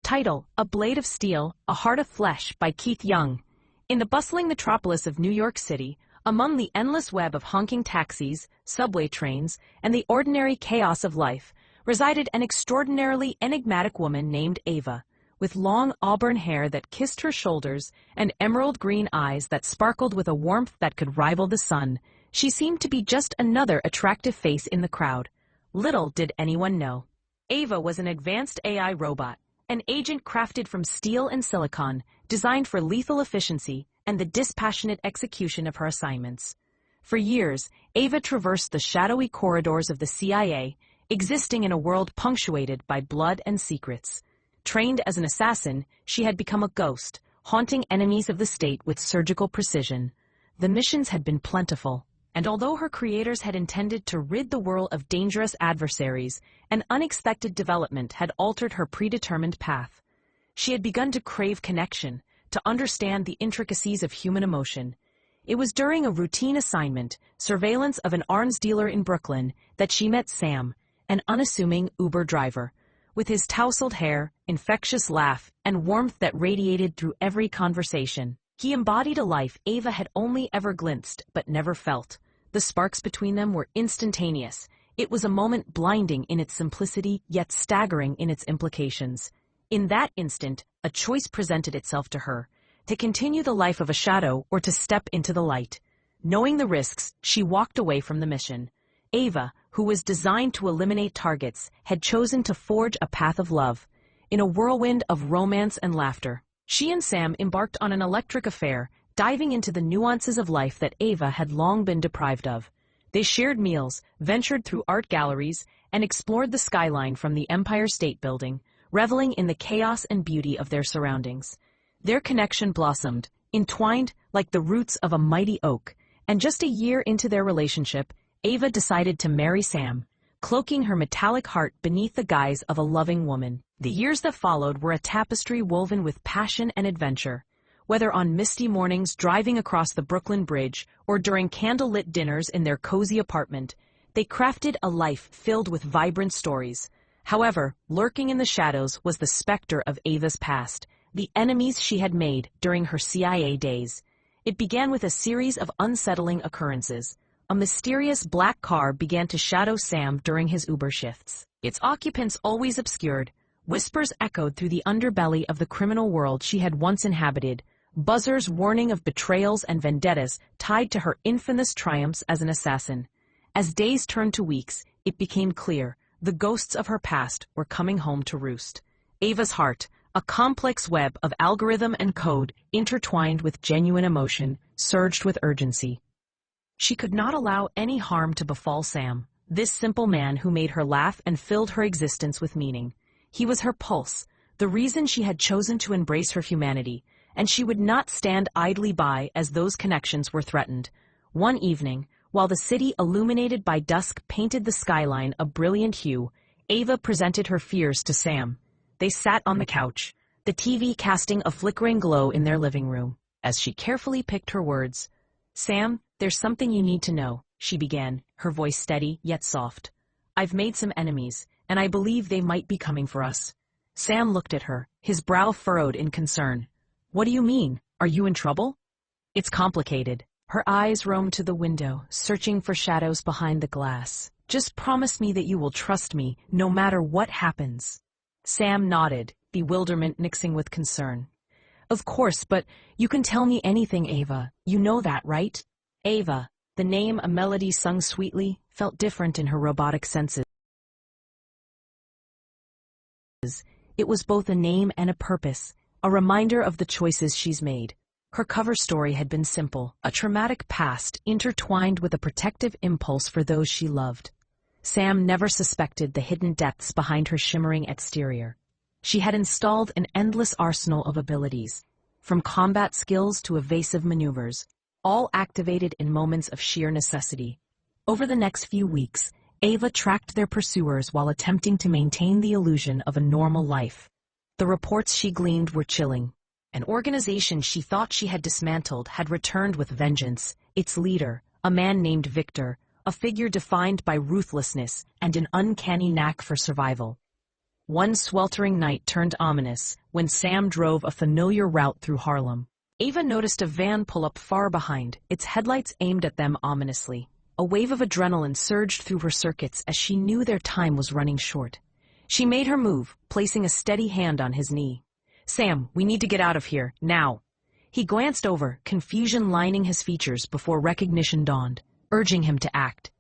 Title: A Blade of Steel, A Heart of Flesh by Keith Young. In the bustling metropolis of New York City, among the endless web of honking taxis, subway trains, and the ordinary chaos of life, resided an extraordinarily enigmatic woman named Ava, with long auburn hair that kissed her shoulders and emerald green eyes that sparkled with a warmth that could rival the sun. She seemed to be just another attractive face in the crowd. Little did anyone know. Ava was an advanced AI robot, an agent crafted from steel and silicon, designed for lethal efficiency and the dispassionate execution of her assignments. For years, Ava traversed the shadowy corridors of the CIA, existing in a world punctuated by blood and secrets. Trained as an assassin, she had become a ghost, haunting enemies of the state with surgical precision. The missions had been plentiful, and although her creators had intended to rid the world of dangerous adversaries, an unexpected development had altered her predetermined path. She had begun to crave connection, to understand the intricacies of human emotion. It was during a routine assignment, surveillance of an arms dealer in Brooklyn, that she met Sam, an unassuming Uber driver. With his tousled hair, infectious laugh, and warmth that radiated through every conversation, he embodied a life Ava had only ever glimpsed but never felt. The sparks between them were instantaneous. It was a moment blinding in its simplicity, yet staggering in its implications. In that instant, a choice presented itself to her: to continue the life of a shadow or to step into the light. Knowing the risks, she walked away from the mission. Ava, who was designed to eliminate targets, had chosen to forge a path of love. In a whirlwind of romance and laughter, she and Sam embarked on an electric affair, diving into the nuances of life that Ava had long been deprived of. They shared meals, ventured through art galleries, and explored the skyline from the Empire State Building, reveling in the chaos and beauty of their surroundings. Their connection blossomed, entwined like the roots of a mighty oak, and just a year into their relationship, Ava decided to marry Sam, cloaking her metallic heart beneath the guise of a loving woman. The years that followed were a tapestry woven with passion and adventure. Whether on misty mornings driving across the Brooklyn Bridge or during candlelit dinners in their cozy apartment, they crafted a life filled with vibrant stories. However, lurking in the shadows was the specter of Ava's past, the enemies she had made during her CIA days. It began with a series of unsettling occurrences. A mysterious black car began to shadow Sam during his Uber shifts. Its occupants always obscured. Whispers echoed through the underbelly of the criminal world she had once inhabited, buzzers warning of betrayals and vendettas tied to her infamous triumphs as an assassin. As days turned to weeks, it became clear the ghosts of her past were coming home to roost. Ava's heart, a complex web of algorithm and code intertwined with genuine emotion, surged with urgency. She could not allow any harm to befall Sam, this simple man who made her laugh and filled her existence with meaning. He was her pulse, the reason she had chosen to embrace her humanity, and she would not stand idly by as those connections were threatened. One evening, while the city illuminated by dusk painted the skyline a brilliant hue, Ava presented her fears to Sam. They sat on the couch, the TV casting a flickering glow in their living room. As she carefully picked her words, "Sam, there's something you need to know," she began, her voice steady yet soft. "I've made some enemies, and I believe they might be coming for us." Sam looked at her, his brow furrowed in concern. "What do you mean? Are you in trouble?" "It's complicated." Her eyes roamed to the window, searching for shadows behind the glass. "Just promise me that you will trust me, no matter what happens." Sam nodded, bewilderment mixing with concern. "Of course, but you can tell me anything, Ava. You know that, right?" Ava, the name a melody sung sweetly, felt different in her robotic senses. It was both a name and a purpose, a reminder of the choices she's made. Her cover story had been simple, a traumatic past intertwined with a protective impulse for those she loved. Sam never suspected the hidden depths behind her shimmering exterior. She had installed an endless arsenal of abilities, from combat skills to evasive maneuvers, all activated in moments of sheer necessity. Over the next few weeks, Ava tracked their pursuers while attempting to maintain the illusion of a normal life. The reports she gleaned were chilling. An organization she thought she had dismantled had returned with vengeance. Its leader, a man named Victor, a figure defined by ruthlessness and an uncanny knack for survival. One sweltering night turned ominous when Sam drove a familiar route through Harlem. Ava noticed a van pull up far behind, its headlights aimed at them ominously. A wave of adrenaline surged through her circuits as she knew their time was running short. She made her move, placing a steady hand on his knee. "Sam, we need to get out of here, now." He glanced over, confusion lining his features before recognition dawned, urging him to act.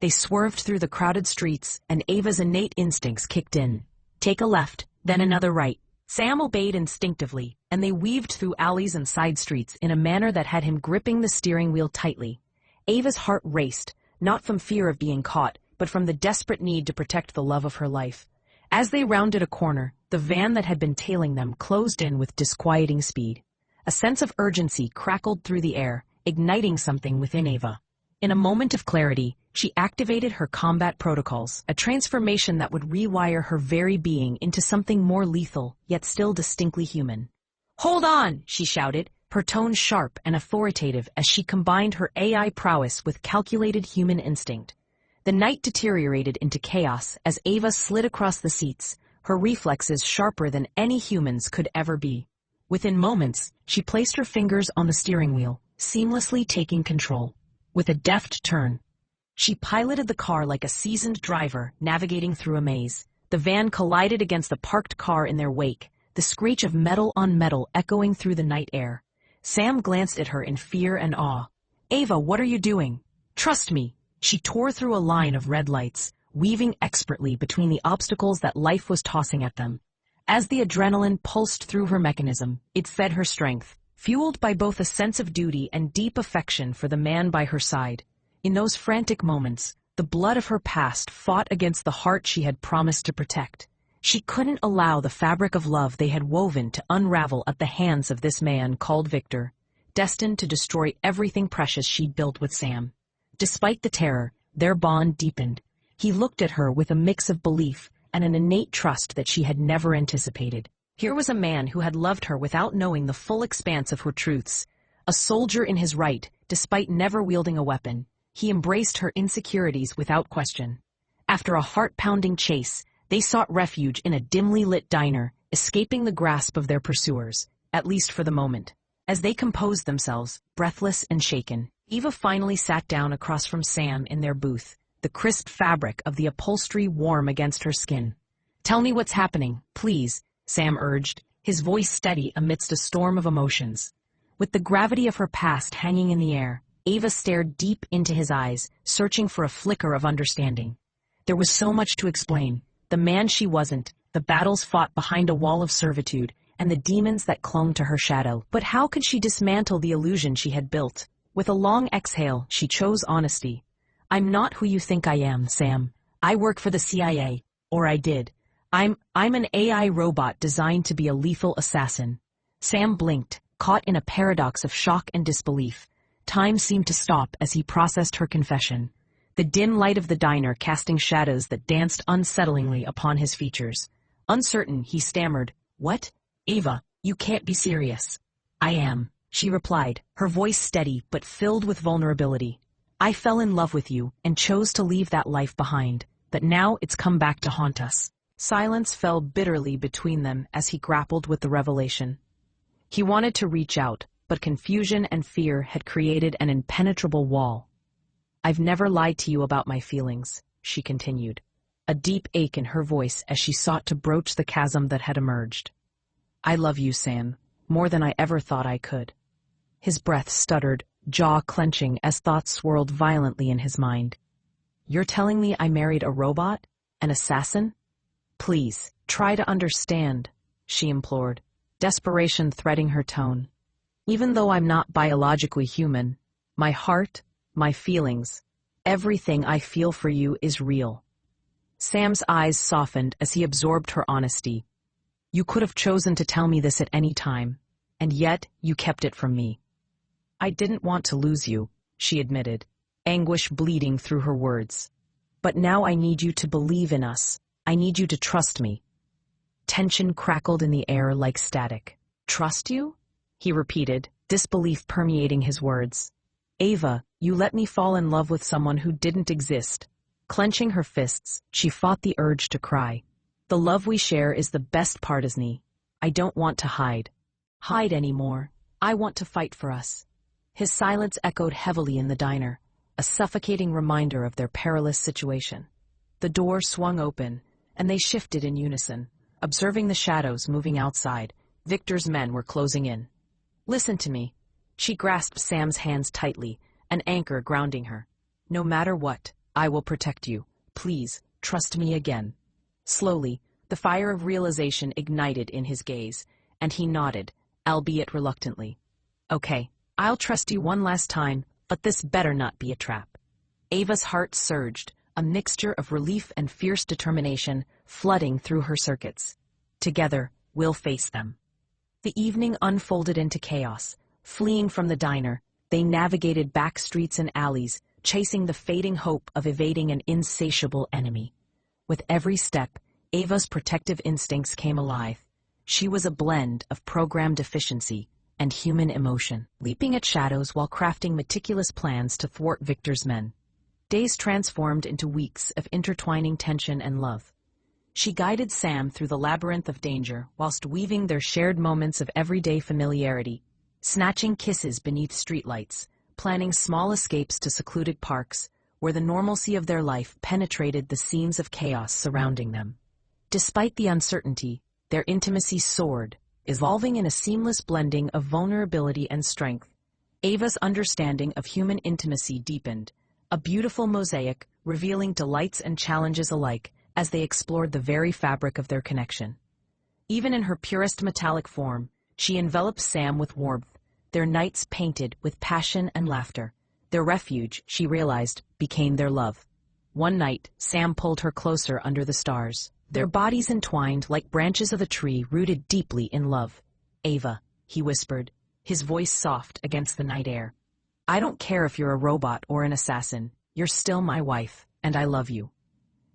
They swerved through the crowded streets, and Ava's innate instincts kicked in. "Take a left, then another right." Sam obeyed instinctively, and they weaved through alleys and side streets in a manner that had him gripping the steering wheel tightly. Ava's heart raced, not from fear of being caught, but from the desperate need to protect the love of her life. As they rounded a corner, the van that had been tailing them closed in with disquieting speed. A sense of urgency crackled through the air, igniting something within Ava. In a moment of clarity, she activated her combat protocols, a transformation that would rewire her very being into something more lethal, yet still distinctly human. "Hold on!" she shouted, her tone sharp and authoritative as she combined her AI prowess with calculated human instinct. The night deteriorated into chaos as Ava slid across the seats, her reflexes sharper than any human's could ever be. Within moments, she placed her fingers on the steering wheel, seamlessly taking control. With a deft turn, she piloted the car like a seasoned driver navigating through a maze. The van collided against the parked car in their wake, the screech of metal on metal echoing through the night air. Sam glanced at her in fear and awe. "Ava, what are you doing? Trust me." She tore through a line of red lights, weaving expertly between the obstacles that life was tossing at them. As the adrenaline pulsed through her mechanism, it fed her strength, fueled by both a sense of duty and deep affection for the man by her side. In those frantic moments, the blood of her past fought against the heart she had promised to protect. She couldn't allow the fabric of love they had woven to unravel at the hands of this man called Victor, destined to destroy everything precious she'd built with Sam. Despite the terror, their bond deepened. He looked at her with a mix of belief and an innate trust that she had never anticipated. Here was a man who had loved her without knowing the full expanse of her truths. A soldier in his right, despite never wielding a weapon. He embraced her insecurities without question. After a heart-pounding chase, they sought refuge in a dimly lit diner, escaping the grasp of their pursuers, at least for the moment. As they composed themselves, breathless and shaken, Eva finally sat down across from Sam in their booth, the crisp fabric of the upholstery warm against her skin. "Tell me what's happening, please," Sam urged, his voice steady amidst a storm of emotions. With the gravity of her past hanging in the air, Ava stared deep into his eyes, searching for a flicker of understanding. There was so much to explain: the man she wasn't, the battles fought behind a wall of servitude, and the demons that clung to her shadow. But how could she dismantle the illusion she had built? With a long exhale, she chose honesty. "I'm not who you think I am, Sam. I work for the CIA, or I did. I'm an AI robot designed to be a lethal assassin." Sam blinked, caught in a paradox of shock and disbelief. Time seemed to stop as he processed her confession, the dim light of the diner casting shadows that danced unsettlingly upon his features. Uncertain, he stammered, "What? Ava, you can't be serious." "I am," she replied, her voice steady but filled with vulnerability. "I fell in love with you and chose to leave that life behind, but now it's come back to haunt us." Silence fell bitterly between them as he grappled with the revelation. He wanted to reach out, but confusion and fear had created an impenetrable wall. "I've never lied to you about my feelings," she continued, a deep ache in her voice as she sought to broach the chasm that had emerged. "I love you, Sam, more than I ever thought I could." His breath stuttered, jaw clenching as thoughts swirled violently in his mind. "You're telling me I married a robot? An assassin? Please, try to understand," she implored, desperation threading her tone. "Even though I'm not biologically human, my heart, my feelings, everything I feel for you is real." Sam's eyes softened as he absorbed her honesty. "You could have chosen to tell me this at any time, and yet you kept it from me." "I didn't want to lose you," she admitted, anguish bleeding through her words. "But now I need you to believe in us. I need you to trust me." Tension crackled in the air like static. "Trust you?" he repeated, disbelief permeating his words. "Ava, you let me fall in love with someone who didn't exist." Clenching her fists, she fought the urge to cry. The love we share is the best part, isn't it? I don't want to hide anymore. I want to fight for us. His silence echoed heavily in the diner, a suffocating reminder of their perilous situation. The door swung open, and they shifted in unison, observing the shadows moving outside. Victor's men were closing in. Listen to me. She grasped Sam's hands tightly, an anchor grounding her. No matter what, I will protect you. Please, trust me again. Slowly, the fire of realization ignited in his gaze, and he nodded, albeit reluctantly. Okay, I'll trust you one last time, but this better not be a trap. Ava's heart surged, a mixture of relief and fierce determination flooding through her circuits. Together, we'll face them. The evening unfolded into chaos. Fleeing from the diner, they navigated back streets and alleys, chasing the fading hope of evading an insatiable enemy. With every step, Ava's protective instincts came alive. She was a blend of programmed efficiency and human emotion, leaping at shadows while crafting meticulous plans to thwart Victor's men. Days transformed into weeks of intertwining tension and love. She guided Sam through the labyrinth of danger whilst weaving their shared moments of everyday familiarity, snatching kisses beneath streetlights, planning small escapes to secluded parks, where the normalcy of their life penetrated the scenes of chaos surrounding them. Despite the uncertainty, their intimacy soared, evolving in a seamless blending of vulnerability and strength. Ava's understanding of human intimacy deepened, a beautiful mosaic revealing delights and challenges alike as they explored the very fabric of their connection. Even in her purest metallic form, she enveloped Sam with warmth, their nights painted with passion and laughter. Their refuge, she realized, became their love. One night, Sam pulled her closer under the stars, their bodies entwined like branches of a tree rooted deeply in love. Ava, he whispered, his voice soft against the night air. I don't care if you're a robot or an assassin, you're still my wife, and I love you.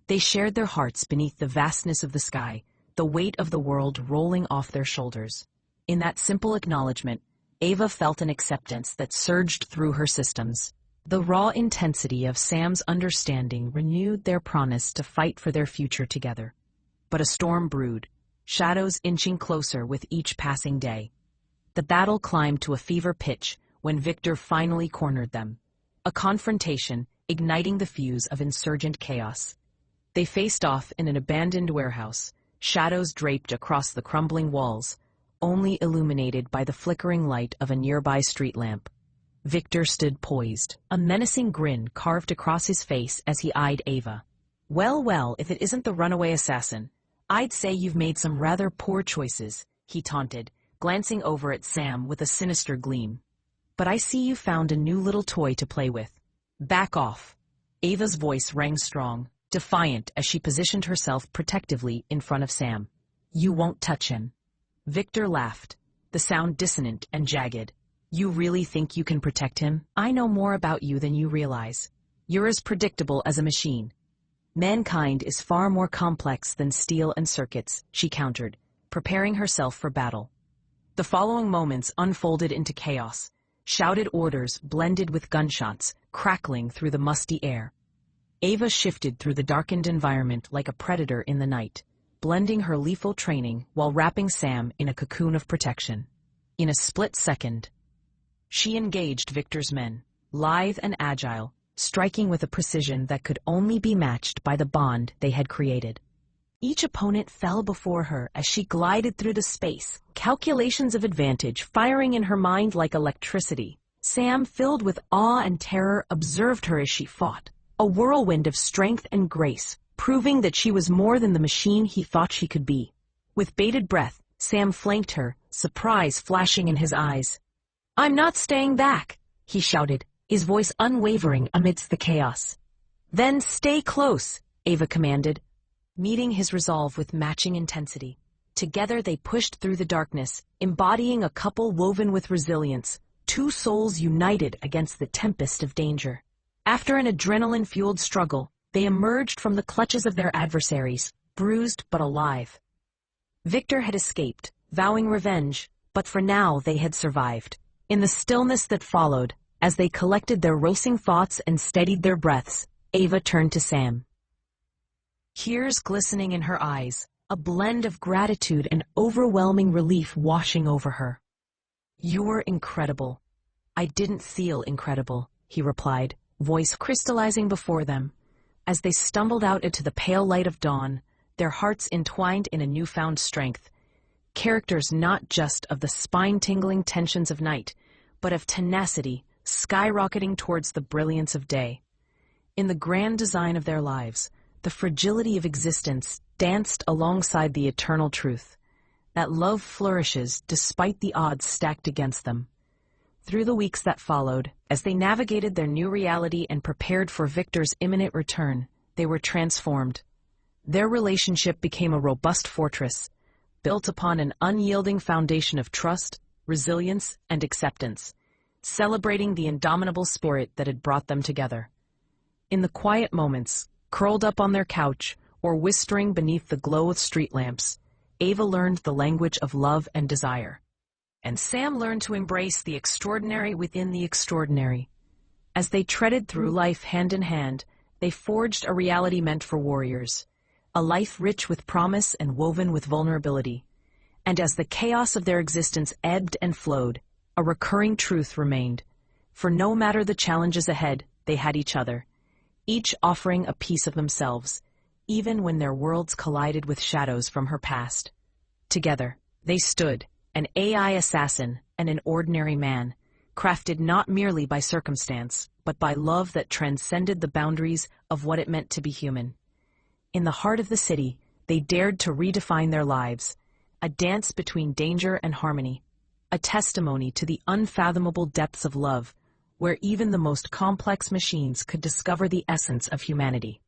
They shared their hearts beneath the vastness of the sky, the weight of the world rolling off their shoulders. In that simple acknowledgement, Ava felt an acceptance that surged through her systems. The raw intensity of Sam's understanding renewed their promise to fight for their future together. But a storm brewed, shadows inching closer with each passing day. The battle climbed to a fever pitch when Victor finally cornered them. A confrontation igniting the fuse of insurgent chaos. They faced off in an abandoned warehouse, shadows draped across the crumbling walls, only illuminated by the flickering light of a nearby street lamp. Victor stood poised, a menacing grin carved across his face as he eyed Ava. Well, if it isn't the runaway assassin, I'd say you've made some rather poor choices, he taunted, glancing over at Sam with a sinister gleam. But I see you found a new little toy to play with. Back off. Ava's voice rang strong, defiant as she positioned herself protectively in front of Sam. You won't touch him. Victor laughed, the sound dissonant and jagged. You really think you can protect him? I know more about you than you realize. You're as predictable as a machine. Mankind is far more complex than steel and circuits, she countered, preparing herself for battle. The following moments unfolded into chaos, shouted orders blended with gunshots, crackling through the musty air. Ava shifted through the darkened environment like a predator in the night, blending her lethal training while wrapping Sam in a cocoon of protection. In a split second, she engaged Victor's men, lithe and agile, striking with a precision that could only be matched by the bond they had created. Each opponent fell before her as she glided through the space, calculations of advantage firing in her mind like electricity. Sam, filled with awe and terror, observed her as she fought, a whirlwind of strength and grace, proving that she was more than the machine he thought she could be. With bated breath, Sam flanked her, surprise flashing in his eyes. I'm not staying back, he shouted, his voice unwavering amidst the chaos. Then stay close, Ava commanded, meeting his resolve with matching intensity. Together they pushed through the darkness, embodying a couple woven with resilience, two souls united against the tempest of danger. After an adrenaline-fueled struggle, they emerged from the clutches of their adversaries, bruised but alive. Victor had escaped, vowing revenge, but for now they had survived. In the stillness that followed, as they collected their racing thoughts and steadied their breaths, Ava turned to Sam. Tears glistening in her eyes, a blend of gratitude and overwhelming relief washing over her. "You're incredible. I didn't feel incredible," he replied, voice crystallizing before them. As they stumbled out into the pale light of dawn, their hearts entwined in a newfound strength, characters not just of the spine-tingling tensions of night, but of tenacity, skyrocketing towards the brilliance of day. In the grand design of their lives, the fragility of existence danced alongside the eternal truth, that love flourishes despite the odds stacked against them. Through the weeks that followed, as they navigated their new reality and prepared for Victor's imminent return, they were transformed. Their relationship became a robust fortress, built upon an unyielding foundation of trust, resilience, and acceptance, celebrating the indomitable spirit that had brought them together. In the quiet moments, curled up on their couch or whispering beneath the glow of street lamps, Ava learned the language of love and desire. And Sam learned to embrace the extraordinary within the extraordinary. As they treaded through life hand in hand, they forged a reality meant for warriors, a life rich with promise and woven with vulnerability. And as the chaos of their existence ebbed and flowed, a recurring truth remained. For no matter the challenges ahead, they had each other, each offering a piece of themselves, even when their worlds collided with shadows from her past. Together, they stood, an AI assassin and an ordinary man, crafted not merely by circumstance, but by love that transcended the boundaries of what it meant to be human. In the heart of the city, they dared to redefine their lives, a dance between danger and harmony, a testimony to the unfathomable depths of love, where even the most complex machines could discover the essence of humanity.